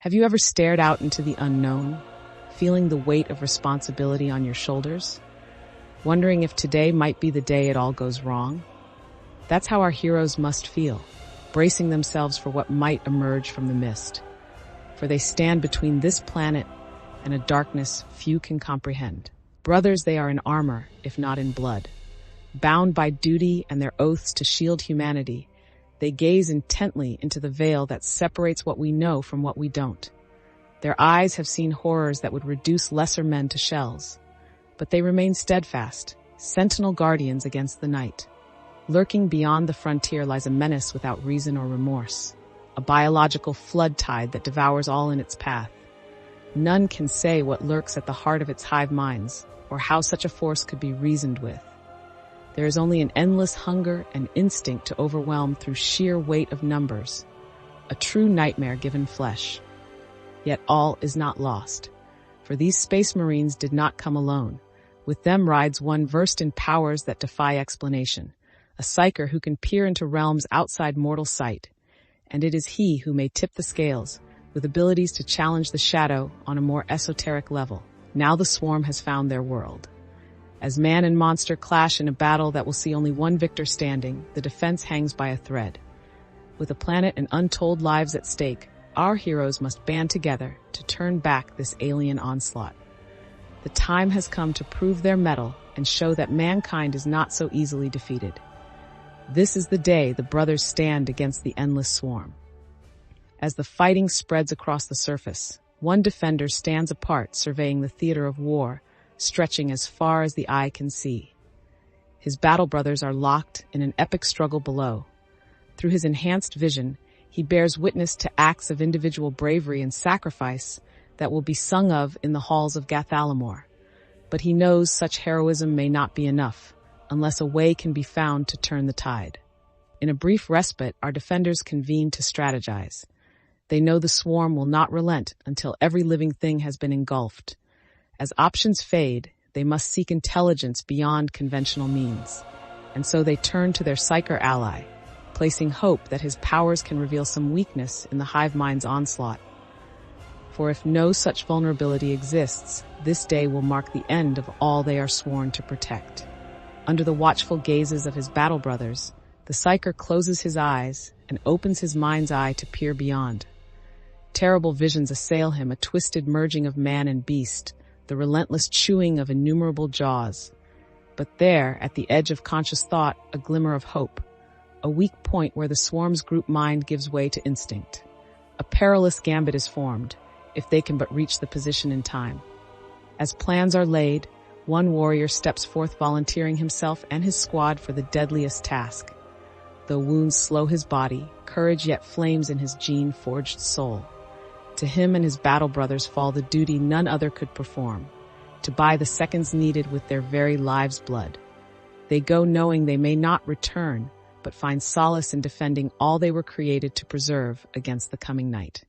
Have you ever stared out into the unknown, feeling the weight of responsibility on your shoulders? Wondering if today might be the day it all goes wrong? That's how our heroes must feel, bracing themselves for what might emerge from the mist. For they stand between this planet and a darkness few can comprehend. Brothers, they are in armor, if not in blood. Bound by duty and their oaths to shield humanity, they gaze intently into the veil that separates what we know from what we don't. Their eyes have seen horrors that would reduce lesser men to shells, but they remain steadfast, sentinel guardians against the night. Lurking beyond the frontier lies a menace without reason or remorse, a biological flood tide that devours all in its path. None can say what lurks at the heart of its hive minds, or how such a force could be reasoned with. There is only an endless hunger and instinct to overwhelm through sheer weight of numbers, a true nightmare given flesh. Yet all is not lost, for these space marines did not come alone. With them rides one versed in powers that defy explanation, a psyker who can peer into realms outside mortal sight, and it is he who may tip the scales, with abilities to challenge the shadow on a more esoteric level. Now the swarm has found their world. As man and monster clash in a battle that will see only one victor standing, the defense hangs by a thread. With a planet and untold lives at stake, our heroes must band together to turn back this alien onslaught. The time has come to prove their mettle and show that mankind is not so easily defeated. This is the day the brothers stand against the endless swarm. As the fighting spreads across the surface, one defender stands apart, surveying the theater of war, stretching as far as the eye can see. His battle brothers are locked in an epic struggle below. Through his enhanced vision, he bears witness to acts of individual bravery and sacrifice that will be sung of in the halls of Gathalamor. But he knows such heroism may not be enough, unless a way can be found to turn the tide. In a brief respite, our defenders convene to strategize. They know the swarm will not relent until every living thing has been engulfed. As options fade, they must seek intelligence beyond conventional means, and so they turn to their psyker ally, placing hope that his powers can reveal some weakness in the hive mind's onslaught. For if no such vulnerability exists, this day will mark the end of all they are sworn to protect. Under the watchful gazes of his battle brothers, the psyker closes his eyes and opens his mind's eye to peer beyond. Terrible visions assail him, a twisted merging of man and beast, the relentless chewing of innumerable jaws. But there, at the edge of conscious thought, a glimmer of hope, a weak point where the swarm's group mind gives way to instinct. A perilous gambit is formed, if they can but reach the position in time. As plans are laid, one warrior steps forth, volunteering himself and his squad for the deadliest task. Though wounds slow his body, courage yet flames in his gene-forged soul. To him and his battle brothers fall the duty none other could perform, to buy the seconds needed with their very lives' blood. They go knowing they may not return, but find solace in defending all they were created to preserve against the coming night.